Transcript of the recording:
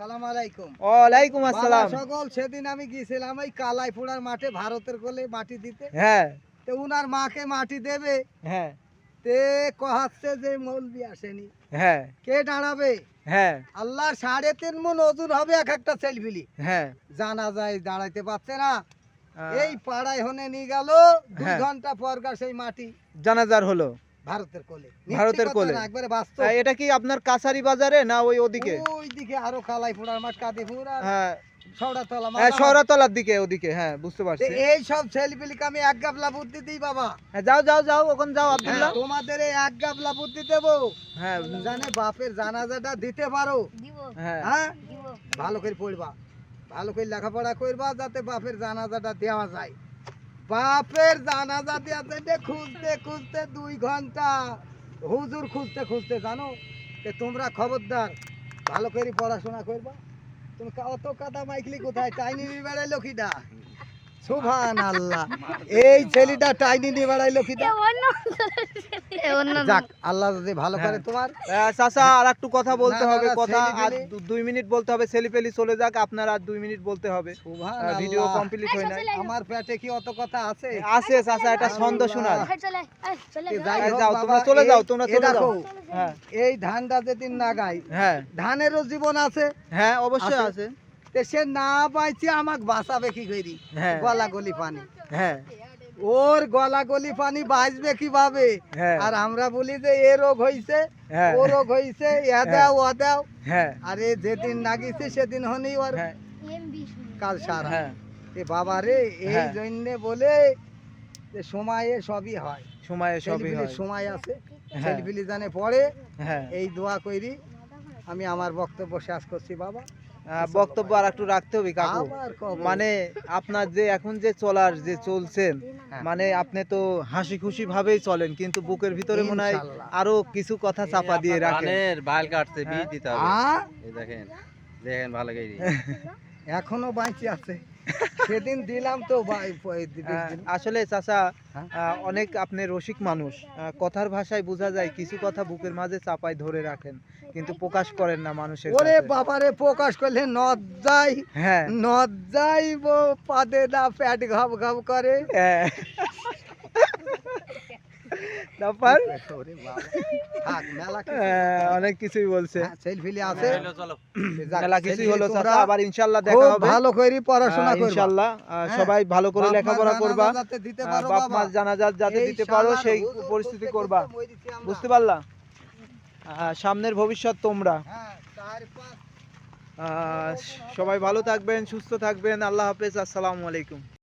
আসসালামু আলাইকুম। ওয়ালাইকুম আসসালাম। সকল সেদিন আমি গিয়েছিলাম এই কালাইপুরার মাঠে ভারতের কোলে মাটি দিতে। হ্যাঁ তো উনার মাকে মাটি দেবে, হ্যাঁ তে কহাচ্ছে যে মৌলবি আসেনি, হ্যাঁ কে দাঁড়াবে? হ্যাঁ আল্লাহর 3.5 মণ ওজন হবে এক একটা ছেলবিলি। হ্যাঁ জানা যায় দাঁড়াইতে পারছে না। এই পাড়ায় হনে নিয়ে গেল 2 হ্যাঁ। ঘন্টা পর সেই মাটি জানাজার হলো ভারতের কোলে। ভারতের মিথ্যে কথা কোলে। না, একবারে বাস্তব। এটা কি আপনার কাছারি বাজারে না ওই ওদিকে? ওইদিকে আরো কালাইপুরার মাঠ, কাদিপুর আর হ্যাঁ সৌড়াতলা হ্যাঁ, মাঝামাঝি। শহরতলার দিকে ওদিকে, হ্যাঁ বুঝতে তো পারছি। এই সব ছেলেপিলিকে আমি এক গাবলা বুদ্ধি দিই বাবা। হ্যাঁ, যাও যাও যাও ওখানে যাও হ্যাঁ, আব্দুল্লাহ। তোমাদের এই এক গাবলা বুদ্ধি দেবো, হ্যাঁ জানে বাপের জানাজাটা দিতে পারো। হ্যাঁ হ্যাঁ, ভালো করে পড়বা, ভালো করে লেখাপড়া করবা, যাতে বাপের জানাজাটা দেওয়া যায়। বাপের জানাজা দেওয়া যায় খুঁজতে খুঁজতে 2 ঘন্টা, হুজুর খুঁজতে খুঁজতে, জানো। তোমরা খবরদার ভালো করে পড়াশোনা করবা। তুমি অত কথা মাইকলি কোথায়? টাইনি নিয়ে বেড়াইলো কিটা? সুবহানাল্লাহ, এই ছেলেটা টাইনি নিয়ে বেড়াইলো কিটা? যাক, আল্লাহ যদি ভালো করে তোমার। চাচা আর একটু কথা বলতে না, না, হবে, না, কথা আর ছেলেপেলে। 2 মিনিট বলতে হবে। সেলিপেলি চলে যাক, আপনার আর 2 মিনিট বলতে হবে। সুবহানাল্লাহ, ভিডিও কমপ্লিট হয় নাই। আমার পেটে কি অত কথা আছে? আছে চাচা, এটা ছন্দ শোনার। যাই হোক যাও, বাবা, তোমরা চলে যাও, এই- তোমরা এ চলে যাও। দেখো, হ্যাঁ এই ধানটা যেদিন না গাই, হ্যাঁ ধানেরও জীবন আছে। হ্যাঁ অবশ্যই আছে। আছে। তে সে না পাইছে আমাকে বাঁচাবে কি করি? হ্যাঁ। গলা গলি পানি, হ্যাঁ ওর গলা গলি পানি বাঁচবে কিভাবে? হ্যাঁ। আর আমরা বলি যে এ রোগ হইছে, হ্যাঁ। ও রোগ হইছে, এ দাও ও দাও। হ্যাঁ আরে যেদিন নাগিছে সেদিন হনি ওর হ্যাঁ কাল সারা। হ্যাঁ এ বাবা রে, এই হ্যাঁ। জন্যে বলে যে সময়ে সবই হয়। সময়ে সবই ছেলেপিলির হয়। সময় আছে, হ্যাঁ। ছেলেপিলি জানে পড়ে। হ্যাঁ এই দোয়া করি, আমি আমার বক্তব্য শেষ করছি বাবা। বক্তব্য আর একটু রাখতে হবে কাকু। আবার কব। মানে আপনার যে এখন যে চলার যে চলছেন, হ্যাঁ। মানে আপনি তো হাসি খুশি ভাবেই চলেন, কিন্তু বুকের ভিতরে মনে হয় ইনশাআল্লাহ। আরো কিছু কথা চাপা দিয়ে রাখেন। ধানের বাইল কাটছে, বীজ দিতে হবে। আ? এই দেখেন, দেখেন ভালো করে। এখনো বাঁচি আছে, সেদিন দিলাম তো আসলে চাচা হ্যাঁ। অনেক আপনি রসিক মানুষ, কথার ভাষায় বোঝা যায় কিছু কথা বুকের মাঝে চাপায় ধরে রাখেন, কিন্তু প্রকাশ করেন না মানুষের ওরে কাছে। বাবারে, প্রকাশ করলে নদ যাই, হ্যাঁ নদ যাইব পাদে না, পেট ঘাব ঘাব করে। হ্যাঁ। তারপর ওরে বাবা, থাক, মেলা কিছু। অনেক কিছুই বলছে। হ্যাঁ, ছেলেপিলি আছে। চলো, চলো। যাক, মেলা কিছুই ছেলেপিলি হলো তোমরা চাচা, আবার ইনশাআল্লাহ দেখা খুব হবে। ভালো করে পড়াশোনা করবা। ইনশাআল্লাহ হ্যাঁ। সবাই ভালো করে বাপ মার লেখাপড়া করবা, জানাজা যাতে দিতে পারো বাপ বাবা। মার জানাজাত যাতে এই দিতে পারো শালার সেই হুজুর পরিস্থিতি খুঁজতে করবা। খুঁজতে মরিছি আমরা। বুঝতে পারলা? সামনের ভবিষ্যৎ তোমরা। হ্যাঁ, 4-5 সবাই ভালো থাকবেন, সুস্থ থাকবেন। আল্লাহ হাফেজ, আসসালামু আলাইকুম।